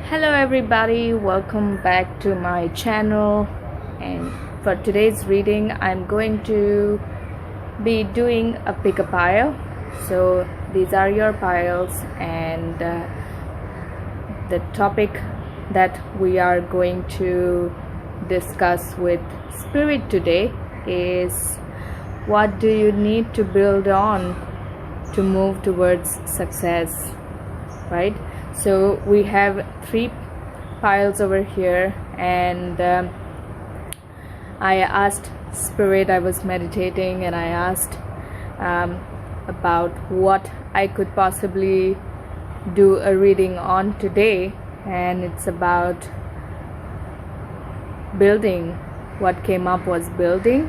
Hello everybody, welcome back to my channel. And for today's reading I'm going to be doing a pick a pile. So these are your piles, and the topic that we are going to discuss with Spirit today is, what do you need to build on to move towards success, right? So we have 3 piles over here, and I asked Spirit, I was meditating, and I asked about what I could possibly do a reading on today, and it's about building. What came up was building,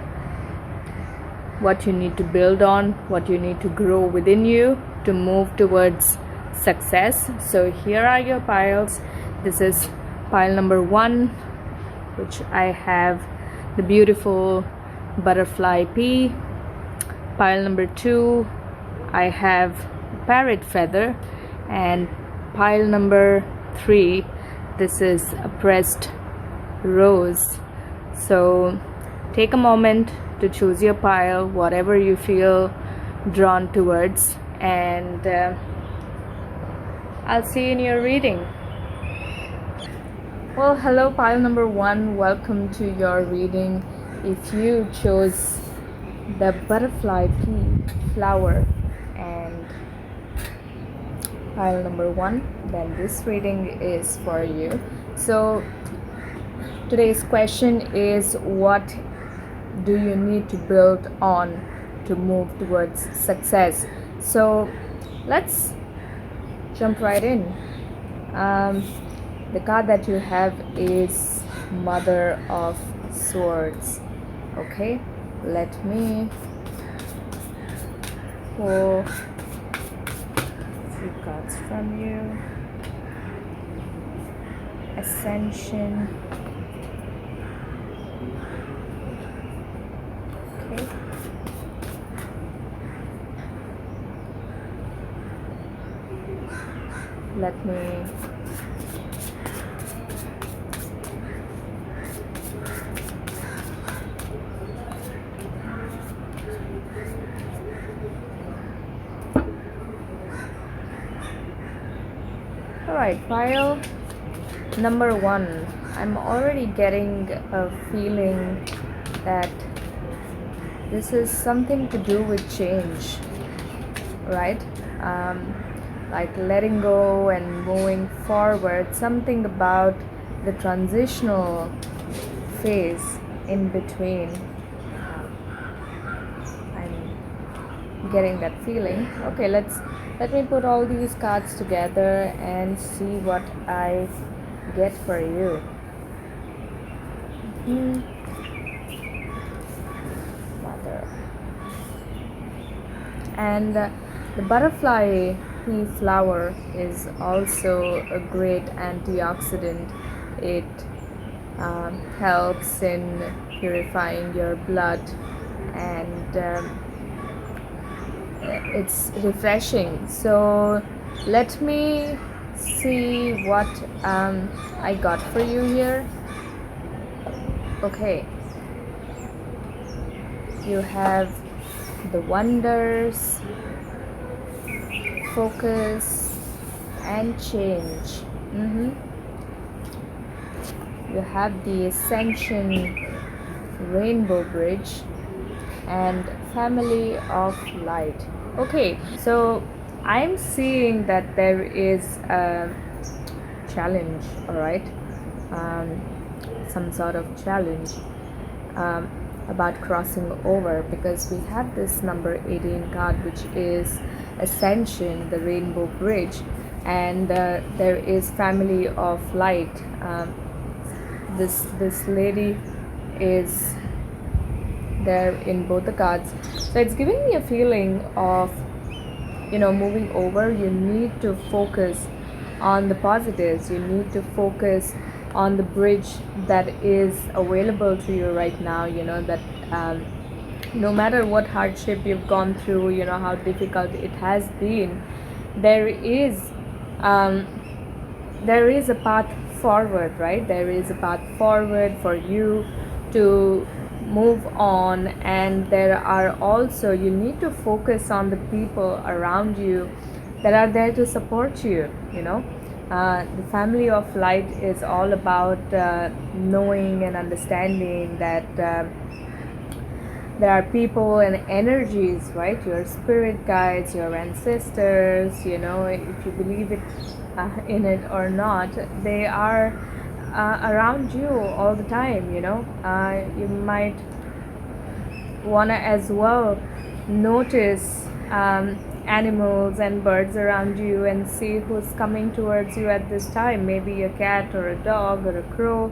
what you need to build on, what you need to grow within you to move towards success. So here are your piles. This is pile number 1, which I have the beautiful butterfly pea. Pile number 2, I have parrot feather. And pile number 3, this is a pressed rose. So take a moment to choose your pile, whatever you feel drawn towards, and I'll see you in your reading. Well, hello pile number 1, welcome to your reading. If you chose the butterfly pea flower and pile number 1, then this reading is for you. So today's question is, what do you need to build on to move towards success? So let's jump right in. The card that you have is Mother of Swords. Okay, let me pull 3 cards from you. Ascension. Okay. Let me Alright, pile number 1. I'm already getting a feeling that this is something to do with change, right? Like letting go and moving forward, something about the transitional phase in between. I'm getting that feeling. Okay, let me put all these cards together and see what I get for you. Mother. And the butterfly pea flower is also a great antioxidant. It helps in purifying your blood, and it's refreshing. So let me see what I got for you here. Okay, you have the wonders, focus, and change. You have the ascension, rainbow bridge, and family of light. Okay, so I'm seeing that there is a challenge, all right, some sort of challenge about crossing over, because we have this number 18 card, which is ascension, the rainbow bridge, and there is family of light. This lady is there in both the cards, so it's giving me a feeling of, moving over. You need to focus on the positives. You need to focus on the bridge that is available to you right now. That no matter what hardship you've gone through, how difficult it has been, there is there is a path forward, right? There is a path forward for you to move on, and there are also, you need to focus on the people around you that are there to support you, you know. The family of light is all about knowing and understanding that there are people and energies, right? Your spirit guides, your ancestors, you know, if you believe it in it or not, they are around you all the time, you know. You might want to as well notice animals and birds around you and see who's coming towards you at this time. Maybe a cat or a dog or a crow,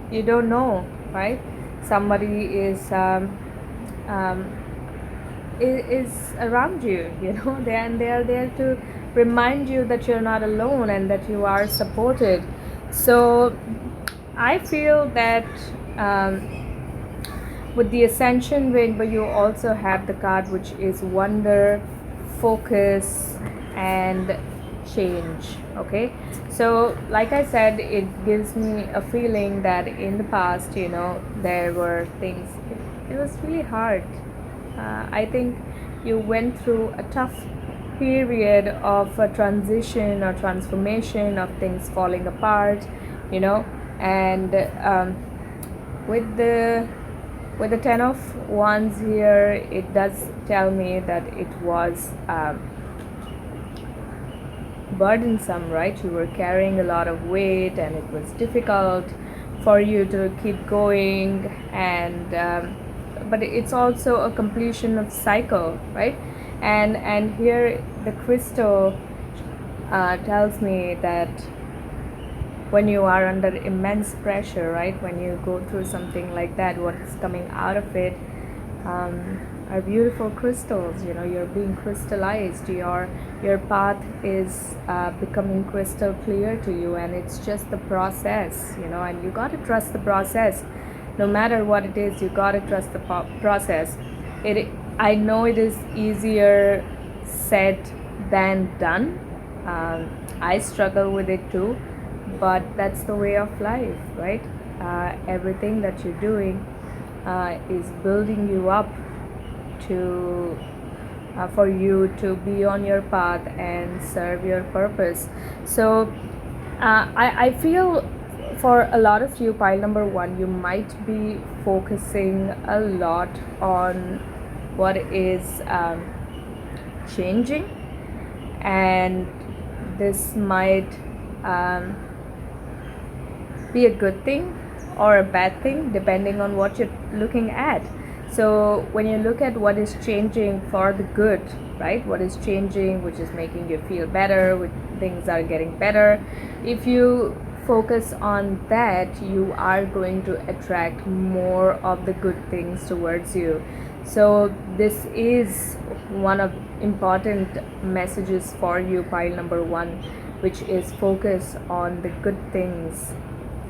you don't know, right? Somebody is around you, you know. And they are there to remind you that you're not alone and that you are supported. So I feel that with the Ascension Rainbow, you also have the card which is wonder, focus, and change. Okay, so like I said, it gives me a feeling that in the past, you know, there were things, it was really hard. I think you went through a tough period of a transition or transformation of things falling apart, you know. And with the Ten of Wands here, it does tell me that it was burdensome, right? You were carrying a lot of weight and it was difficult for you to keep going, and but it's also a completion of cycle, right? And here the crystal tells me that when you are under immense pressure, right, when you go through something like that, what's coming out of it are beautiful crystals. You know, you're being crystallized. Your path is becoming crystal clear to you, and it's just the process, you know. And you got to trust the process, no matter what it is. You got to trust the process. I know it is easier said than done. I struggle with it too, but that's the way of life, right? Everything that you're doing is building you up to for you to be on your path and serve your purpose. So I feel for a lot of you, pile number one, you might be focusing a lot on what is changing, and this might be a good thing or a bad thing depending on what you're looking at. So when you look at what is changing for the good, right, what is changing, which is making you feel better, which things are getting better, if you focus on that, you are going to attract more of the good things towards you. So this is one of important messages for you, pile number one, which is focus on the good things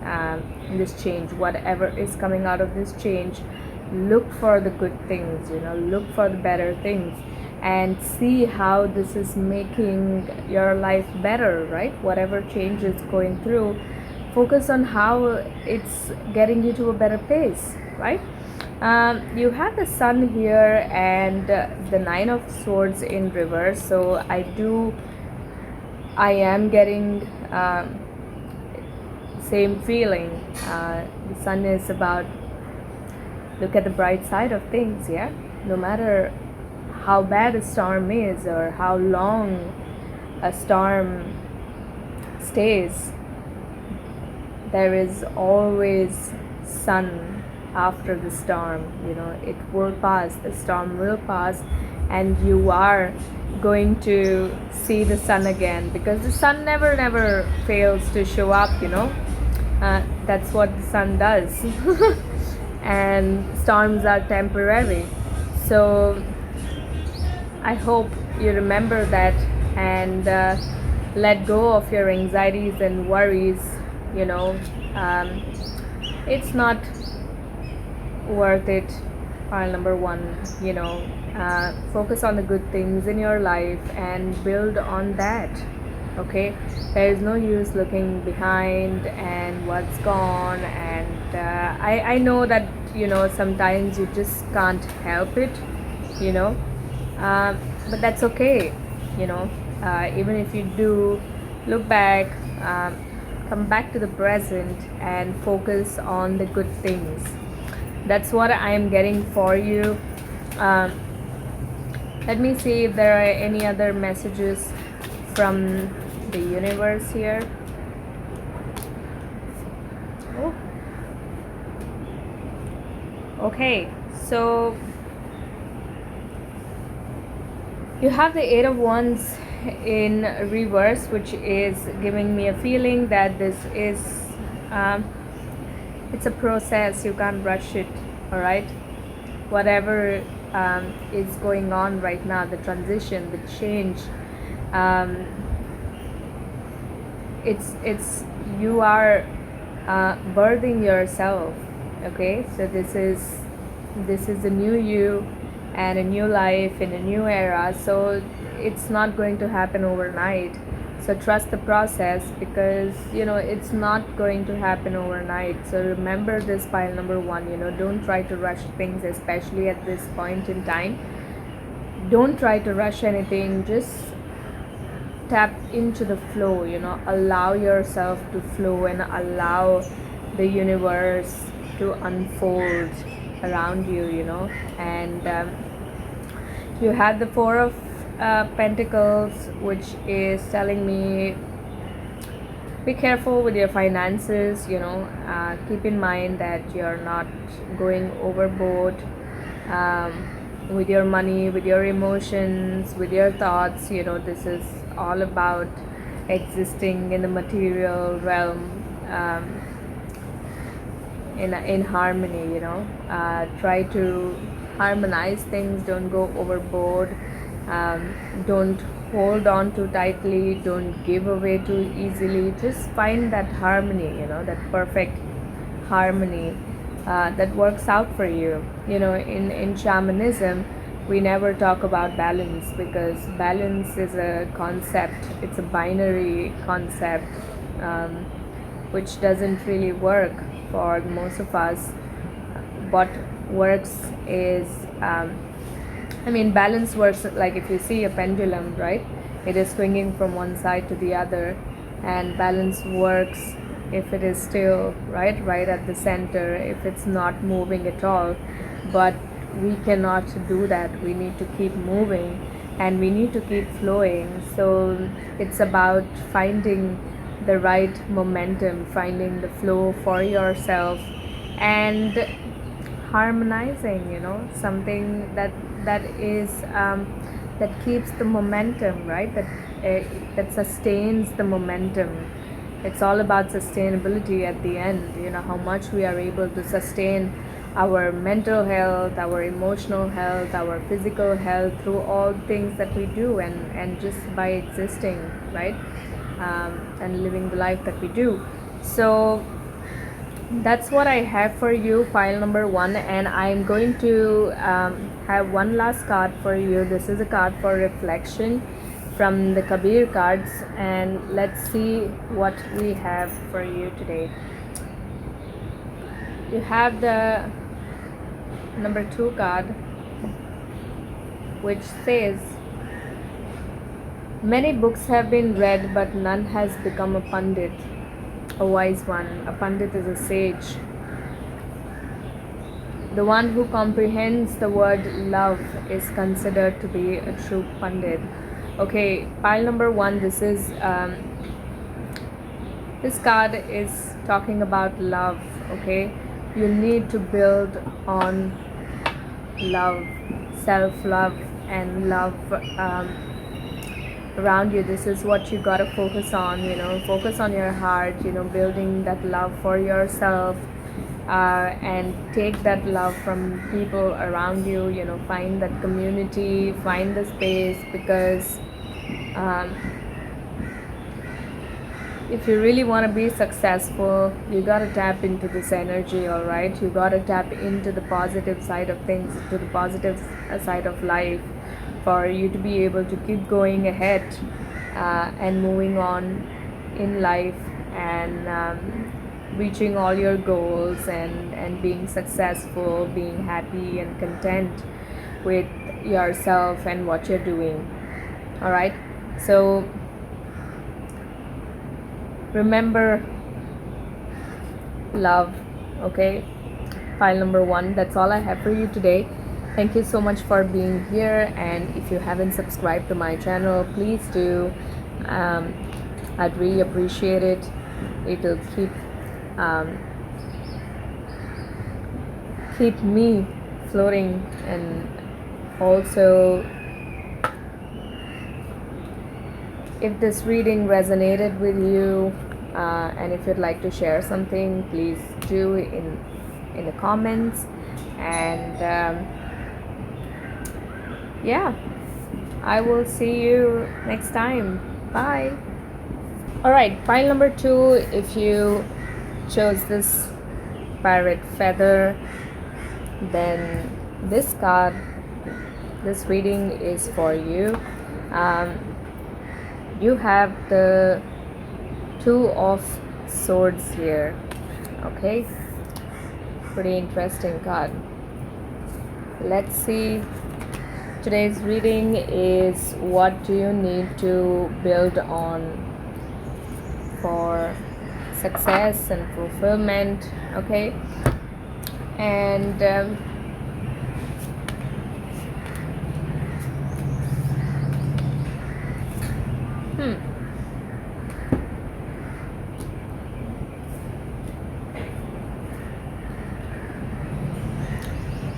in this change. Whatever is coming out of this change, look for the good things, you know, look for the better things, and see how this is making your life better, right? Whatever change is going through, focus on how it's getting you to a better pace, right? You have the Sun here and the Nine of Swords in reverse. So I am getting same feeling. The Sun is about, look at the bright side of things, yeah? No matter how bad a storm is or how long a storm stays, there is always sun after the storm. You know, it will pass, the storm will pass, and you are going to see the sun again, because the sun never fails to show up, you know. That's what the sun does. And storms are temporary. So I hope you remember that and let go of your anxieties and worries. You know, it's not worth it. Pile number one, you know, focus on the good things in your life and build on that, Okay, there is no use looking behind and what's gone. And I know that, you know, sometimes you just can't help it, you know, but that's okay, you know. Even if you do, look back, come back to the present and focus on the good things. That's what I am getting for you. um, let me see if there are any other messages from the universe here. Oh. Okay, so you have the Eight of Wands in reverse, which is giving me a feeling that this is it's a process. You can't rush it. All right, whatever is going on right now, the transition, the change, it's you are birthing yourself. Okay, so this is a new you and a new life in a new era. So it's not going to happen overnight. So trust the process, because you know it's not going to happen overnight. So remember this, pile number one. You know, don't try to rush things, especially at this point in time. Don't try to rush anything. Just tap into the flow, you know, allow yourself to flow and allow the universe to unfold around you, you know. And you have the Four of Pentacles, which is telling me be careful with your finances, you know. Keep in mind that you're not going overboard with your money, with your emotions, with your thoughts. You know, this is all about existing in the material realm, in harmony, you know. Try to harmonize things, don't go overboard, don't hold on too tightly, don't give away too easily. Just find that harmony, you know, that perfect harmony that works out for you. You know, in shamanism, we never talk about balance, because balance is a concept, it's a binary concept, which doesn't really work for most of us. What works is, balance works like if you see a pendulum, right? It is swinging from one side to the other, and balance works if it is still right at the center, if it's not moving at all. But we cannot do that. We need to keep moving and we need to keep flowing. So it's about finding the right momentum, finding the flow for yourself, and harmonizing, you know, something that is that keeps the momentum, right? That sustains the momentum. It's all about sustainability at the end, you know, how much we are able to sustain our mental health, our emotional health, our physical health through all things that we do, and just by existing, right? And living the life that we do. So that's what I have for you, pile number one. And I'm going to have one last card for you. This is a card for reflection from the Kabir cards, and let's see what we have for you today. You have the number 2 card, which says, many books have been read, but none has become a pandit, a wise one. A pandit is a sage, the one who comprehends the word love is considered to be a true pandit. Okay, pile number 1, this is this card is talking about love. Okay, you need to build on love, self-love, and love around you. This is what you gotta focus on, you know. Focus on your heart, you know, building that love for yourself, and take that love from people around you, you know. Find that community, find the space, because if you really want to be successful, you got to tap into this energy, all right? You got to tap into the positive side of things, to the positive side of life, for you to be able to keep going ahead. and moving on in life, and reaching all your goals, and being successful, being happy and content with yourself and what you're doing. All right, so remember love. Okay, pile number 1, that's all I have for you today. Thank you so much for being here, and if you haven't subscribed to my channel, please do. I'd really appreciate it. It'll keep me floating, and also if this reading resonated with you, and if you'd like to share something, please do in the comments. And yeah, I will see you next time. Bye. All right, pile number 2, if you chose this pirate feather, then this card, this reading is for you. You have the 2 of Swords here. Okay, pretty interesting card. Let's see. Today's reading is, what do you need to build on for success and fulfillment? Okay, and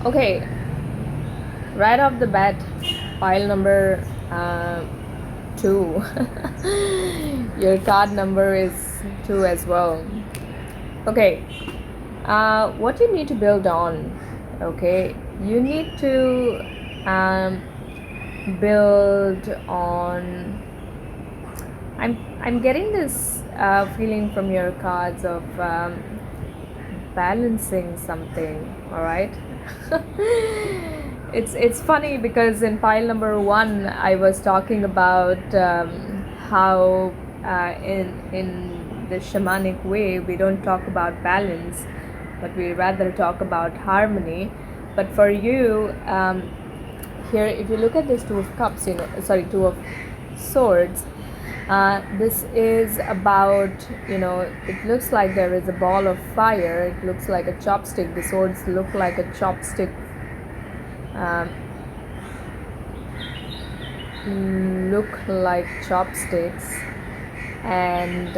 okay, right off the bat, pile number 2. Your card number is 2 as well. Okay, what you need to build on? Okay, you need to build on. I'm getting this feeling from your cards of balancing something. All right. It's funny because in pile number 1 I was talking about how in the shamanic way we don't talk about balance, but we rather talk about harmony. But for you, here, if you look at this 2 of cups, 2 of swords, this is about, it looks like there is a ball of fire. It looks like a chopstick. The swords look like a chopstick. Look like chopsticks, and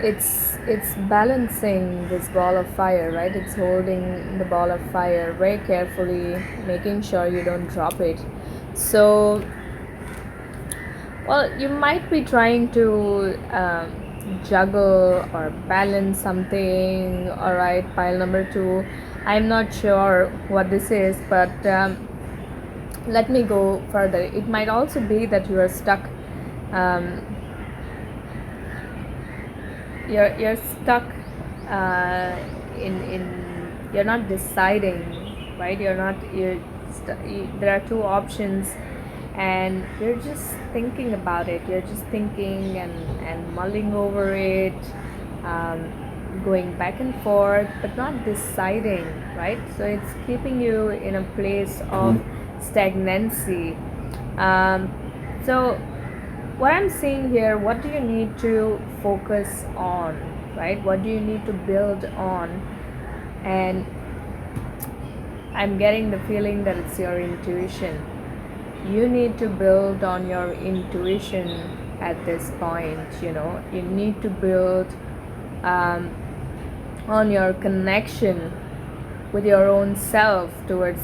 it's balancing this ball of fire, right? It's holding the ball of fire very carefully, making sure you don't drop it. So, well, you might be trying to juggle or balance something. All right, pile number 2, I'm not sure what this is, but let me go further. It might also be that you are stuck. You're stuck in you're not deciding, right? There are 2 options, and you're just thinking about it. You're just thinking and mulling over it, going back and forth, but not deciding, right? So it's keeping you in a place of stagnancy. So what I'm seeing here, what do you need to focus on, right? What do you need to build on? And I'm getting the feeling that it's your intuition. You need to build on your intuition at this point. You need to build on your connection with your own self towards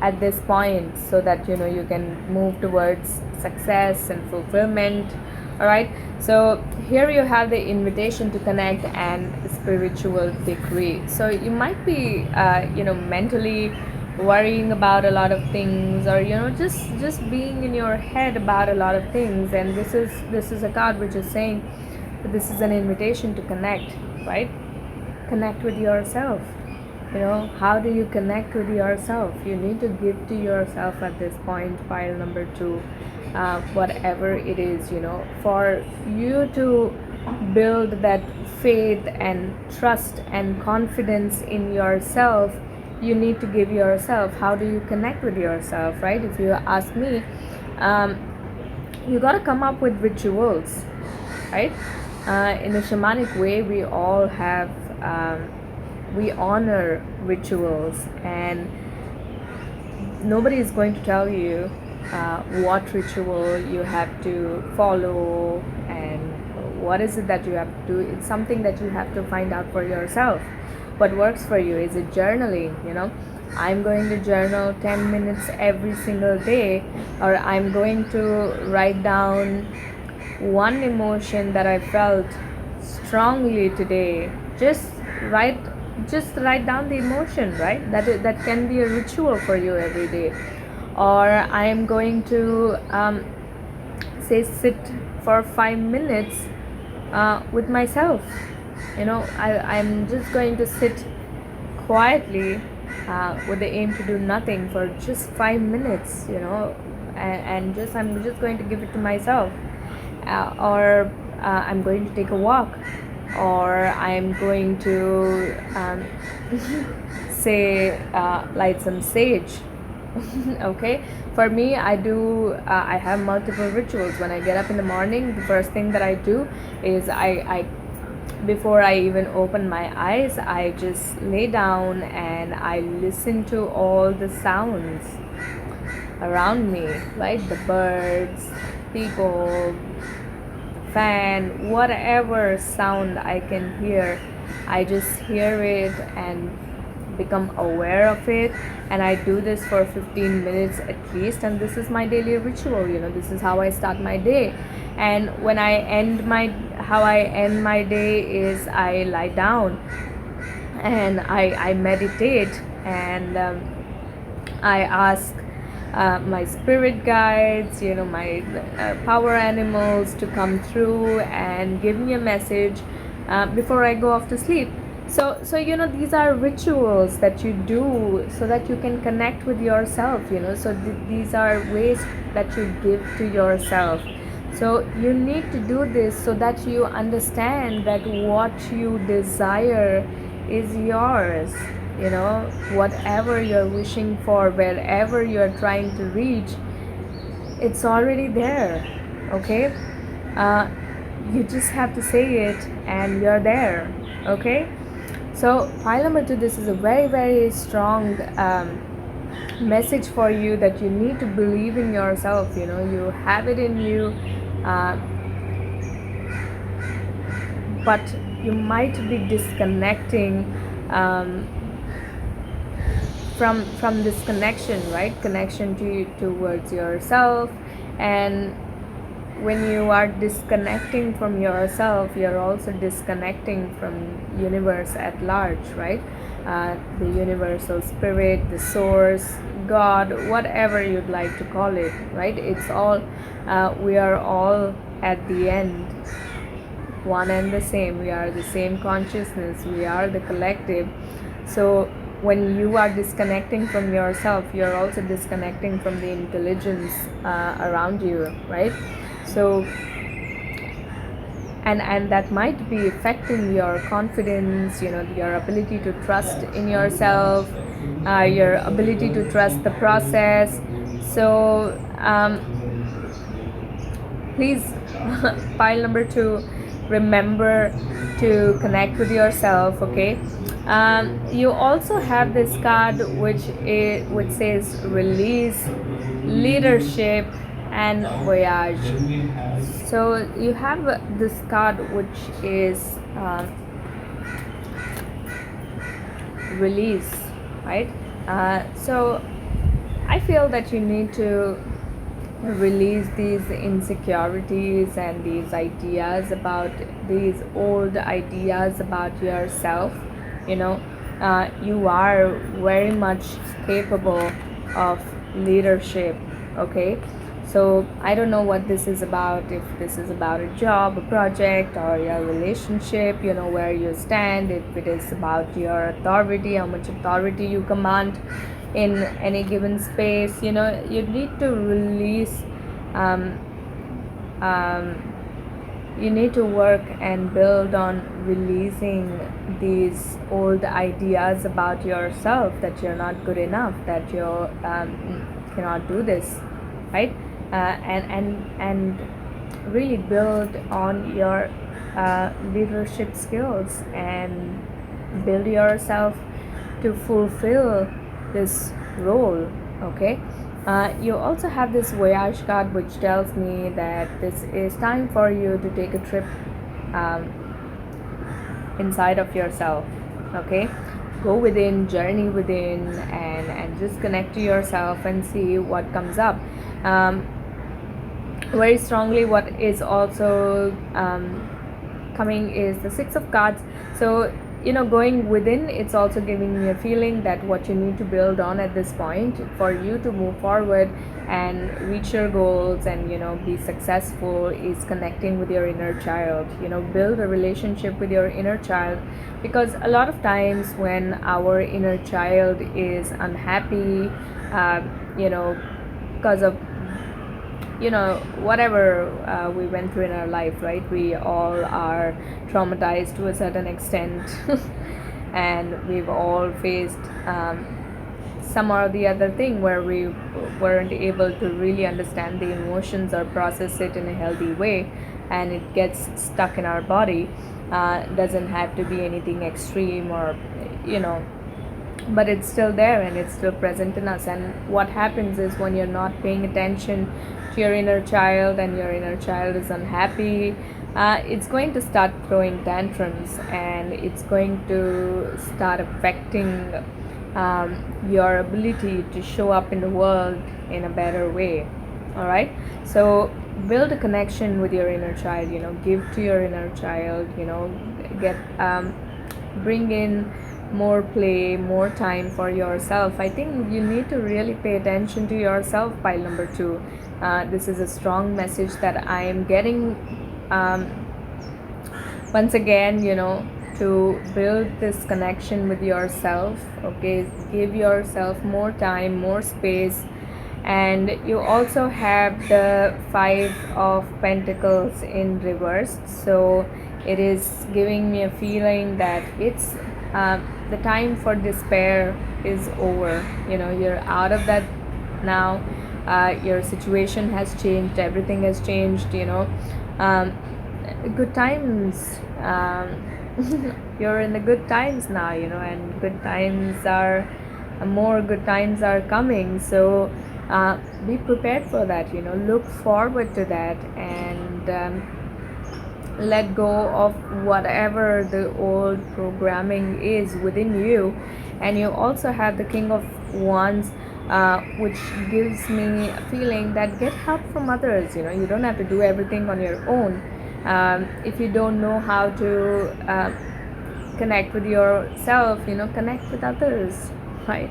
at this point, so that you can move towards success and fulfillment. All right, so here you have the invitation to connect and spiritual decree. So you might be mentally worrying about a lot of things, or just being in your head about a lot of things, and this is a card which is saying that this is an invitation to connect, right? Connect with yourself. How do you connect with yourself? You need to give to yourself at this point, pile number 2. whatever it is, for you to build that faith and trust and confidence in yourself. You need to give yourself. How do you connect with yourself, right? If you ask me, you got to come up with rituals, right? In a shamanic way, we all have we honor rituals, and nobody is going to tell you what ritual you have to follow and what is it that you have to do. It's something that you have to find out for yourself. What works for you? Is it journaling? I'm going to journal 10 minutes every single day, or I'm going to write down one emotion that I felt strongly today. Just write down the emotion, right? That can be a ritual for you every day. Or I am going to say sit for 5 minutes with myself. I'm just going to sit quietly with the aim to do nothing for just 5 minutes, and I'm just going to give it to myself. Or I'm going to take a walk, or I'm going to say light some sage. Okay, for me, I have multiple rituals. When I get up in the morning, the first thing that I do is I before I even open my eyes, I just lay down and I listen to all the sounds around me, right? The birds, people, fan, whatever sound I can hear, I just hear it and become aware of it. And I do this for 15 minutes at least, and this is my daily ritual. This is how I start my day. And when how I end my day is I lie down and I meditate, and I ask my spirit guides, my power animals to come through and give me a message before I go off to sleep. So these are rituals that you do so that you can connect with yourself. So these are ways that you give to yourself. So you need to do this so that you understand that what you desire is yours. Whatever you're wishing for, wherever you're trying to reach, it's already there. Okay, you just have to say it and you're there. Okay, so pile number 2, this is a very, very strong message for you, that you need to believe in yourself. You have it in you, but you might be disconnecting from this connection, right? Connection towards yourself. And when you are disconnecting from yourself, you're also disconnecting from universe at large, right? The universal spirit, the source, God, whatever you'd like to call it, right? It's all we are all at the end one and the same. We are the same consciousness. We are the collective. So when you are disconnecting from yourself, you're also disconnecting from the intelligence around you, right? So and that might be affecting your confidence, your ability to trust in yourself, your ability to trust the process. So please, pile number 2, remember to connect with yourself. Okay, you also have this card which says release, leadership, and voyage. So you have this card which is release, right? So I feel that you need to release these insecurities and these ideas about these old ideas about yourself. You are very much capable of leadership. Okay, so I don't know what this is about, if this is about a job, a project, or your relationship, where you stand, if it is about your authority, how much authority you command in any given space. You need to release um, um, you need to work and build on releasing these old ideas about yourself, that you're not good enough, that you cannot do this, right? And really build on your leadership skills and build yourself to fulfill this role. Okay. You also have this voyage card, which tells me that this is time for you to take a trip um, inside of yourself. Okay, go within, journey within, and just connect to yourself and see what comes up. Very strongly, what is also coming is the Six of Cards. So going within, it's also giving me a feeling that what you need to build on at this point for you to move forward and reach your goals and be successful is connecting with your inner child. Build a relationship with your inner child, because a lot of times when our inner child is unhappy, because of whatever we went through in our life, right? We all are traumatized to a certain extent and we've all faced some or the other thing where we weren't able to really understand the emotions or process it in a healthy way, and it gets stuck in our body. Doesn't have to be anything extreme, or but it's still there and it's still present in us. And what happens is, when you're not paying attention to your inner child and your inner child is unhappy, it's going to start throwing tantrums, and it's going to start affecting your ability to show up in the world in a better way. All right, so build a connection with your inner child. Give to your inner child. Get bring in more play, more time for yourself. I think you need to really pay attention to yourself, pile number 2. This is a strong message that I am getting once again, to build this connection with yourself. Okay, give yourself more time, more space. And you also have the Five of Pentacles in reverse, so it is giving me a feeling that it's the time for despair is over. You're out of that now. Your situation has changed, everything has changed. Good times, you're in the good times now, and good times are more good times are coming. So be prepared for that. Look forward to that, and let go of whatever the old programming is within you. And you also have the King of Wands, which gives me a feeling that get help from others. You don't have to do everything on your own. If you don't know how to connect with yourself, connect with others, right?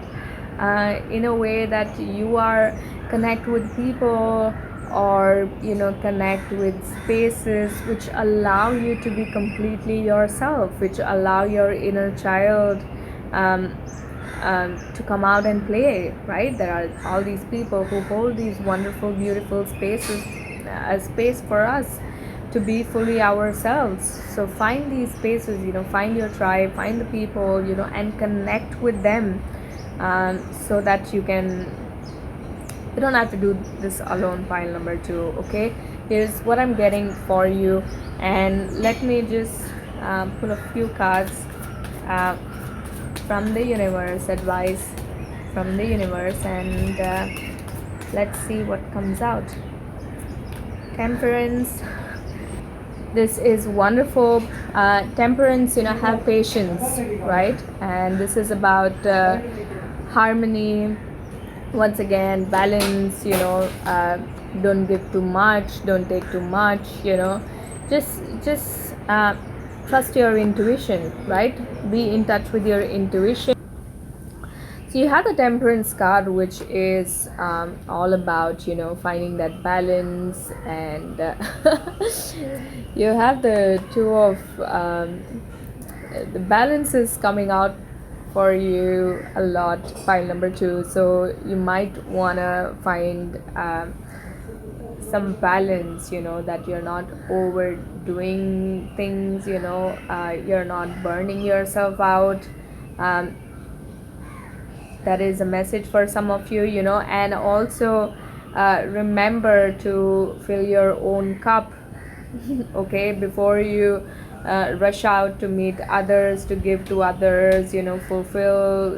In a way that you are connect with people, or connect with spaces which allow you to be completely yourself, which allow your inner child to come out and play, right? There are all these people who hold these wonderful, beautiful spaces, a space for us to be fully ourselves. So find these spaces, find your tribe, find the people, and connect with them, so that you don't have to do this alone, pile number 2. Okay, here's what I'm getting for you, and let me just pull a few cards from the universe, advice from the universe, and let's see what comes out. Temperance. This is wonderful. Temperance, have patience, right? And this is about harmony. Once again, balance. Don't give too much, don't take too much. Just trust your intuition, right? Be in touch with your intuition. So you have the Temperance card, which is all about finding that balance, and you have the Two of the balance is coming out for you a lot, pile number 2. So you might want to find some balance, you know, that you're not overdoing things, you know, you're not burning yourself out. um, that is a message for some of you, you know. And also remember to fill your own cup okay, before you rush out to meet others, to give to others, you know, fulfill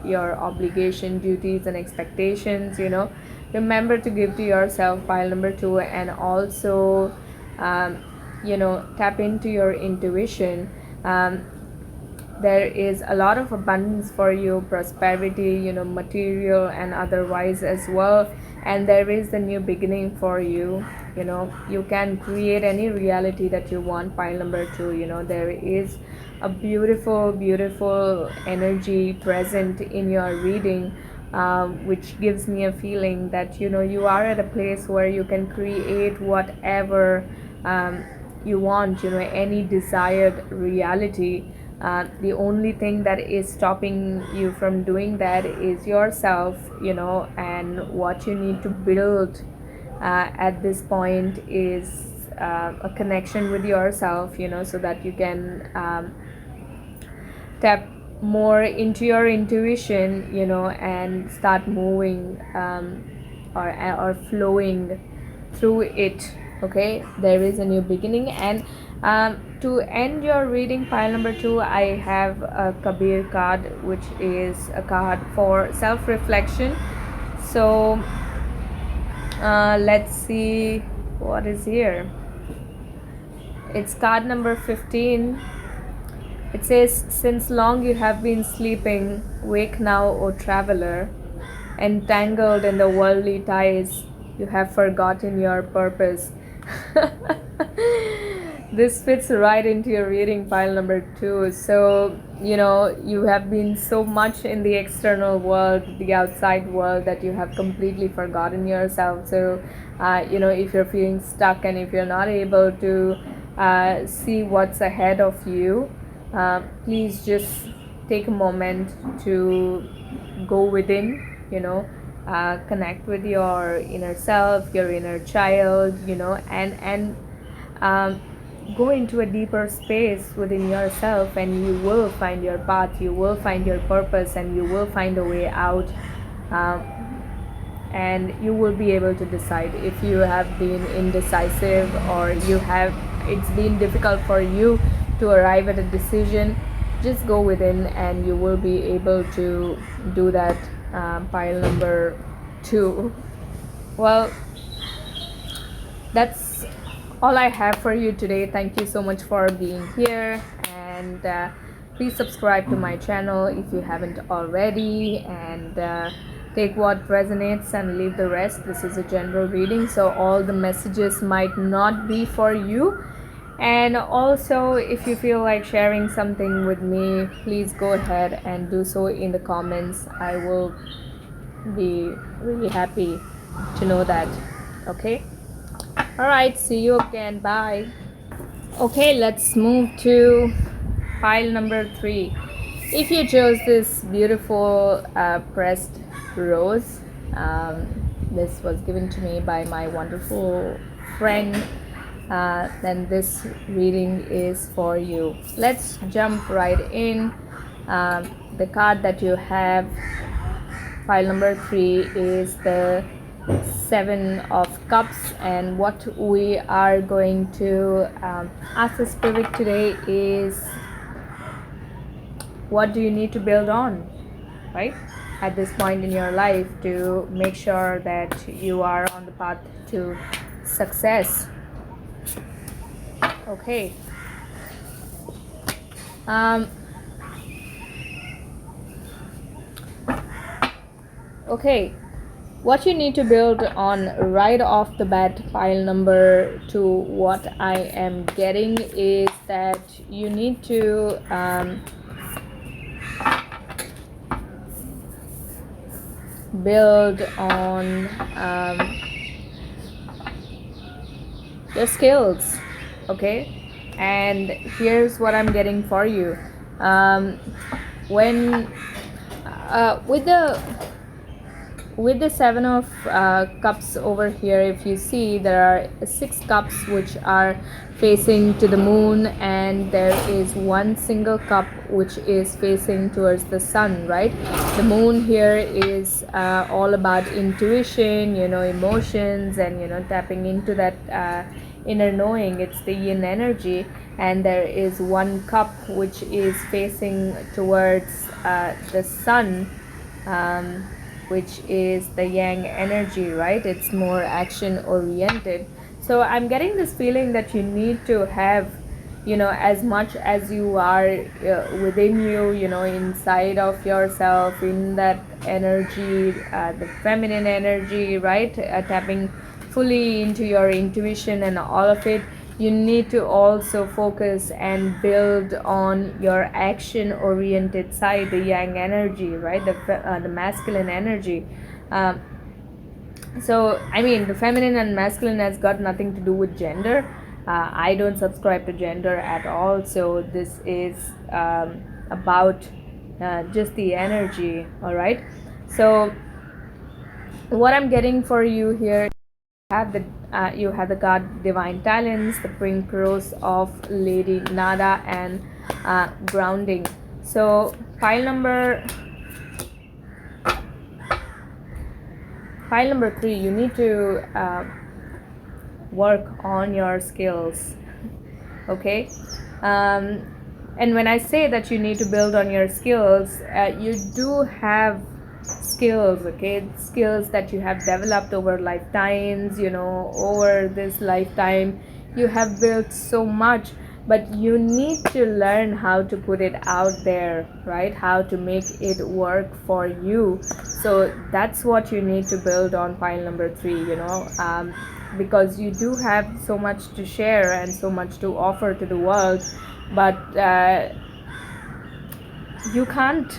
your obligation, duties and expectations, you know. Remember to give to yourself, pile number 2. And also you know, tap into your intuition. There is a lot of abundance for you, prosperity, you know, material and otherwise as well. And there is a new beginning for you, you know. You can create any reality that you want, pile number 2, you know. There is a beautiful energy present in your reading, which gives me a feeling that, you know, you are at a place where you can create whatever you want, you know, any desired reality. The only thing that is stopping you from doing that is yourself, you know. And what you need to build at this point is a connection with yourself, you know, so that you can tap more into your intuition, you know, and start moving or flowing through it. Okay, there is a new beginning. And to end your reading, pile number 2, I have a Kabir card, which is a card for self-reflection. So let's see what is here. It's card number 15. It says, since long you have been sleeping, wake now, O traveler. Entangled in the worldly ties, you have forgotten your purpose. This fits right into your reading, pile number 2. So, you know, you have been so much in the external world, the outside world, that you have completely forgotten yourself. So, you know, if you're feeling stuck and if you're not able to see what's ahead of you, please just take a moment to go within, you know, connect with your inner self, your inner child, you know, and go into a deeper space within yourself, and you will find your path, you will find your purpose, and you will find a way out. And you will be able to decide. If you have been indecisive, or it's been difficult for you to arrive at a decision, just go within and you will be able to do that, pile number 2. Well, that's all I have for you today. Thank you so much for being here, and please subscribe to my channel if you haven't already, and take what resonates and leave the rest. This is a general reading, so all the messages might not be for you. And also, if you feel like sharing something with me, please go ahead and do so in the comments. I will be really happy to know that. Okay, all right, see you again, bye. Okay, let's move to pile number 3. If you chose this beautiful pressed rose, this was given to me by my wonderful friend, then this reading is for you. Let's jump right in. The card that you have, pile number 3, is the 7 of Cups, and what we are going to ask the Spirit today is, what do you need to build on, right, at this point in your life, to make sure that you are on the path to success. Okay. Okay, what you need to build on right off the bat, pile number 2, what I am getting is that you need to build on your skills. Okay, and here's what I'm getting for you. When with the with the seven of cups over here, if you see, there are 6 cups which are facing to the moon, and there is one single cup which is facing towards the sun, right? The moon here is all about intuition, emotions, and tapping into that inner knowing. It's the yin energy. And there is one cup which is facing towards the sun, which is the yang energy, right? It's more action oriented. So I'm getting this feeling that you need to have, as much as you are within you, inside of yourself, in that energy, the feminine energy, right? Tapping fully into your intuition and all of it. You need to also focus and build on your action oriented side, the yang energy, right? The masculine energy. So I mean, the feminine and masculine has got nothing to do with gender. I don't subscribe to gender at all, so this is about just the energy. All right, so what I'm getting for you here, you have the god divine talents, the pink rose of Lady Nada, and grounding. So pile number 3, you need to work on your skills. Okay, and when I say that you need to build on your skills, you do have skills, okay? Skills that you have developed over lifetimes, over this lifetime you have built so much, but you need to learn how to put it out there, right? How to make it work for you. So that's what you need to build on pile number 3, because you do have so much to share and so much to offer to the world, but you can't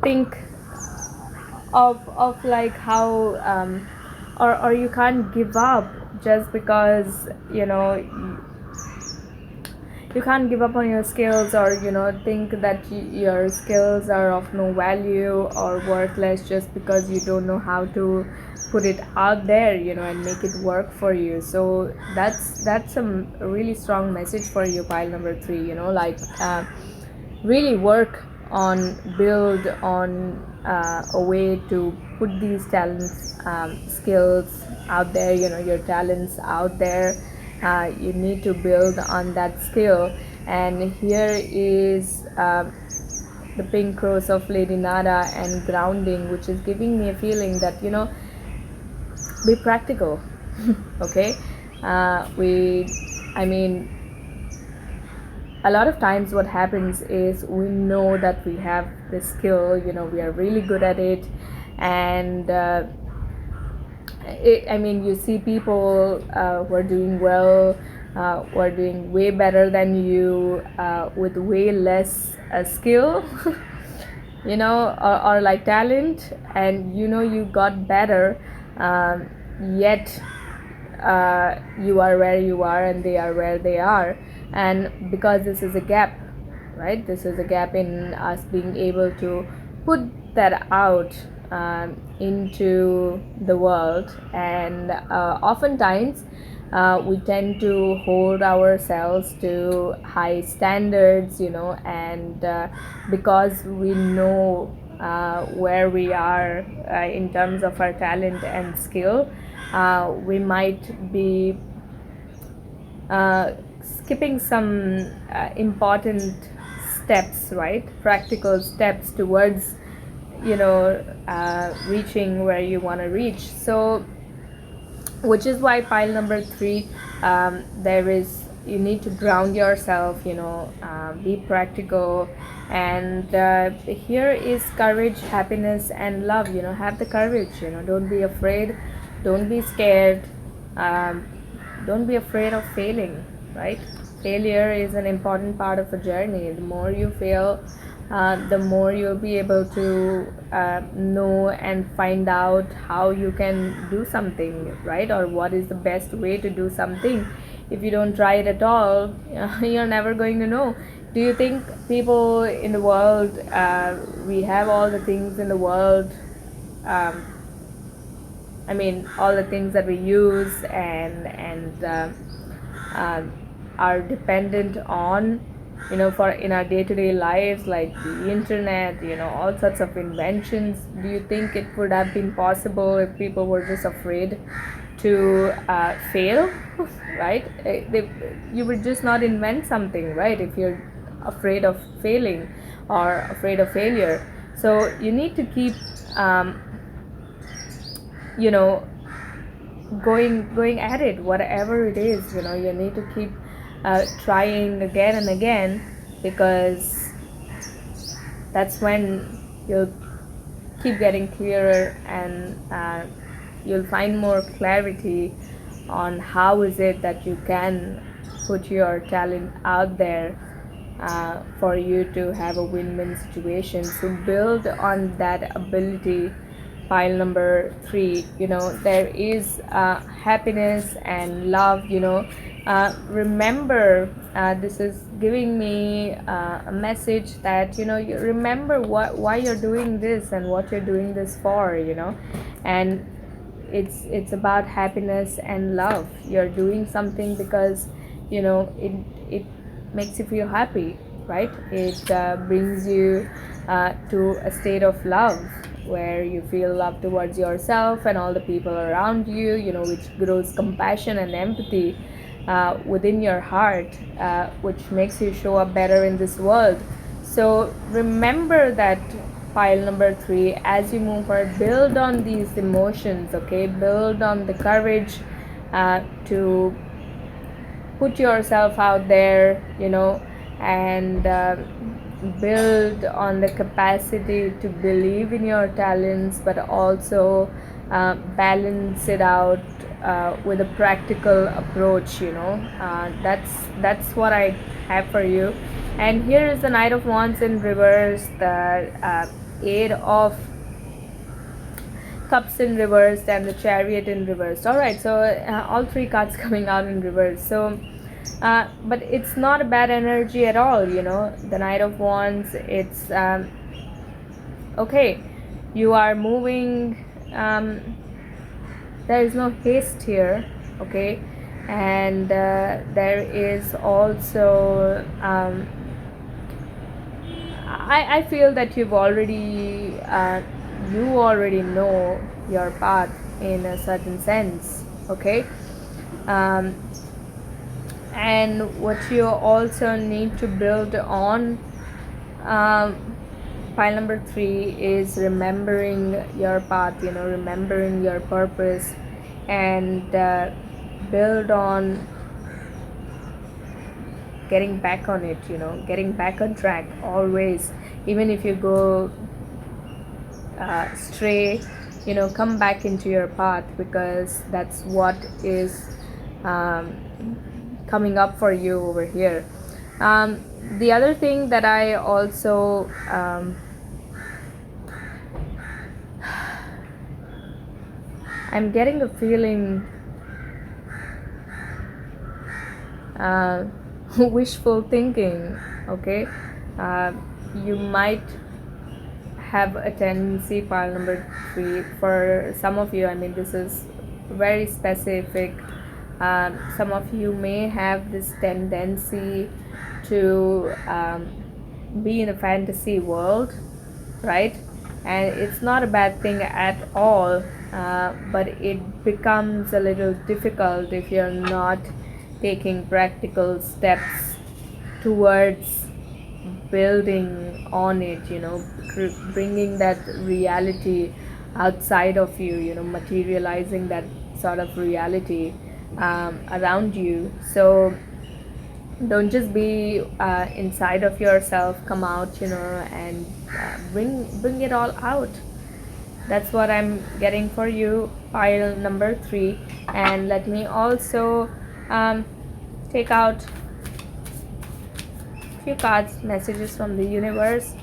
think of like how or you can't give up just because you can't give up on your skills, or think that your skills are of no value or worthless just because you don't know how to put it out there, and make it work for you. So that's a really strong message for you, pile number 3. Really work on, build on a way to put these talents, skills out there, your talents out there. You need to build on that skill. And here is the pink rose of Lady Nada and grounding, which is giving me a feeling that be practical. Okay, a lot of times what happens is we know that we have this skill, we are really good at it, and you see people who are doing well, who are doing way better than you, with way less skill, or like talent, and you got better, yet you are where you are and they are where they are. And because this is a gap, right? This is a gap in us being able to put that out into the world. And oftentimes we tend to hold ourselves to high standards, and because we know where we are in terms of our talent and skill, we might be skipping some important steps, right? Practical steps towards reaching where you want to reach. So which is why pile number 3, you need to ground yourself, be practical. And here is courage, happiness, and love. Have the courage, don't be afraid, don't be scared, don't be afraid of failing, right? Failure is an important part of a journey. The more you fail, the more you'll be able to know and find out how you can do something, right? Or what is the best way to do something. If you don't try it at all, you're never going to know. Do you think people in the world, we have all the things in the world, um, I mean, all the things that we use and uh, are dependent on, for in our day-to-day lives, like the internet, all sorts of inventions. Do you think it would have been possible if people were just afraid to fail? Right? You would just not invent something, right, if you're afraid of failing or afraid of failure. So you need to keep you know going at it, whatever it is. You need to keep trying again and again, because that's when you'll keep getting clearer, and you'll find more clarity on how is it that you can put your talent out there for you to have a win-win situation. So build on that ability. Pile number 3, there is happiness and love. Remember, this is giving me a message that, you remember why you're doing this and what you're doing this for. And it's about happiness and love. You're doing something because it makes you feel happy, right? It brings you to a state of love, where you feel love towards yourself and all the people around you, which grows compassion and empathy within your heart, which makes you show up better in this world. So remember that, pile number 3, as you move forward, build on these emotions, okay? Build on the courage to put yourself out there, and build on the capacity to believe in your talents, but also balance it out with a practical approach. That's what I have for you. And here is the Knight of Wands in reverse, the Eight of Cups in reverse, and the Chariot in reverse. All right, so all 3 cards coming out in reverse. So but it's not a bad energy at all. The Knight of Wands, it's okay, you are moving, there is no haste here, okay? And there is also I feel that you already know your path in a certain sense, okay? And what you also need to build on, pile number 3, is remembering your path, remembering your purpose, and build on getting back on it, getting back on track always. Even if you go stray, come back into your path, because that's what is coming up for you over here. The other thing that I also I'm getting a feeling wishful thinking, okay? You might have a tendency, pile number 3, for some of you, I mean, this is very specific. Some of you may have this tendency to be in a fantasy world, right? And it's not a bad thing at all, but it becomes a little difficult if you're not taking practical steps towards building on it, bringing that reality outside of you, materializing that sort of reality around you. So don't just be inside of yourself, come out, and bring it all out. That's what I'm getting for you, pile number 3. And let me also take out few cards, messages from the universe.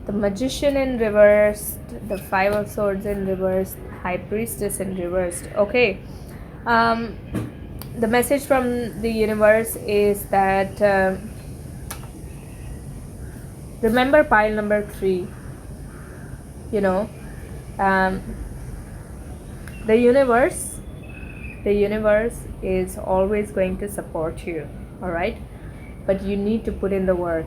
The Magician in reversed, the Five of Swords in reversed, High Priestess in reversed. Okay. The message from the universe is that remember pile number 3. You know, um, the universe is always going to support you, all right, but you need to put in the work.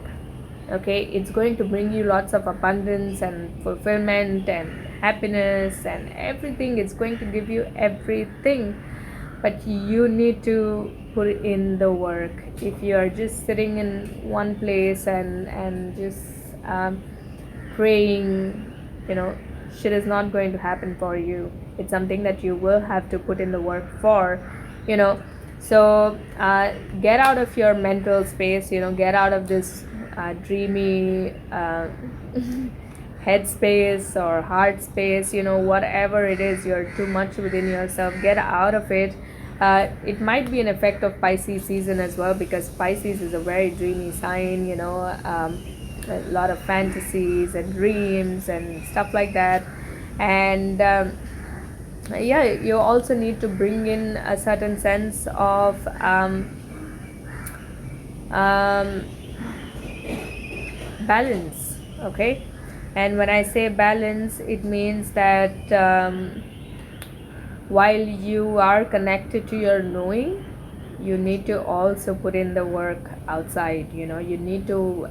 Okay, it's going to bring you lots of abundance and fulfillment and happiness and everything. It's going to give you everything, but you need to put in the work. If you are just sitting in one place and just praying, shit is not going to happen for you. It's something that you will have to put in the work for. So get out of your mental space, get out of this dreamy head space or heart space, whatever it is, you're too much within yourself. Get out of it. It might be an effect of Pisces season as well, because Pisces is a very dreamy sign, a lot of fantasies and dreams and stuff like that. And you also need to bring in a certain sense of balance. Okay, and when I say balance, it means that while you are connected to your knowing, you need to also put in the work outside. You need to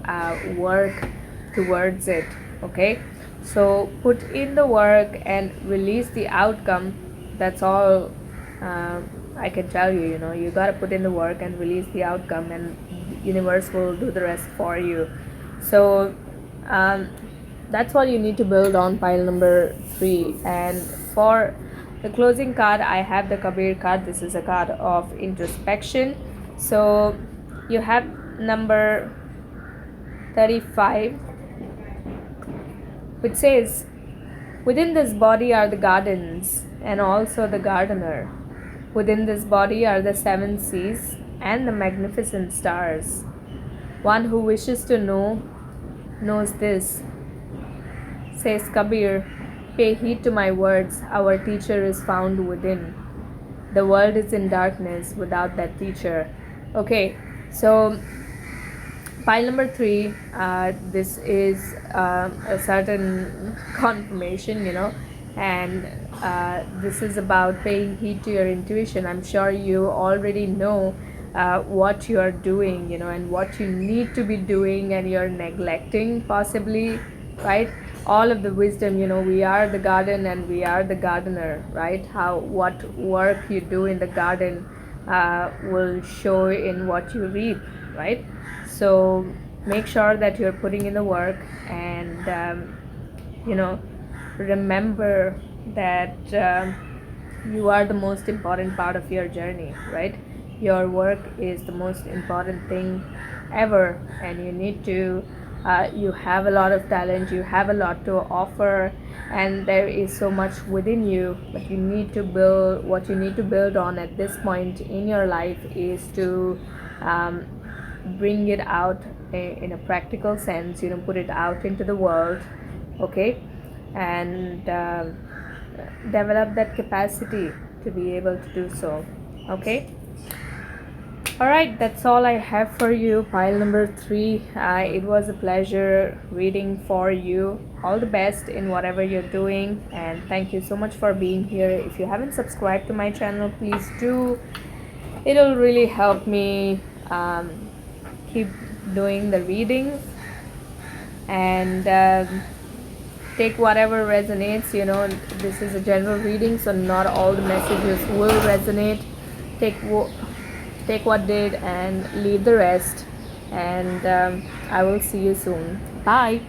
work towards it. Okay, so put in the work and release the outcome. That's all I can tell you. You got to put in the work and release the outcome, and the universe will do the rest for you. So that's what you need to build on pile number 3. And for the closing card, I have the Kabir card. This is a card of introspection. So you have number 35, which says, within this body are the gardens and also the gardener. Within this body are the 7 seas and the magnificent stars. One who wishes to know knows this. Says Kabir, pay heed to my words, our teacher is found within. The world is in darkness without that teacher. Okay, so pile number 3, this is a certain confirmation, and this is about paying heed to your intuition. I'm sure you already know what you are doing, and what you need to be doing, and you're neglecting possibly, right? All of the wisdom, we are the garden and we are the gardener, right? What work you do in the garden will show in what you reap, right? So make sure that you're putting in the work, and remember that you are the most important part of your journey, right? Your work is the most important thing ever, and you need to you have a lot of talent, you have a lot to offer, and there is so much within you, but you need to build. What you need to build on at this point in your life is to bring it out in a practical sense, put it out into the world. Okay, and develop that capacity to be able to do so. Okay, alright, that's all I have for you, pile number 3. It was a pleasure reading for you. All the best in whatever you're doing, and thank you so much for being here. If you haven't subscribed to my channel, please do. It'll really help me keep doing the readings, and take whatever resonates. This is a general reading, so not all the messages will resonate. Take what did and leave the rest, and I will see you soon. Bye.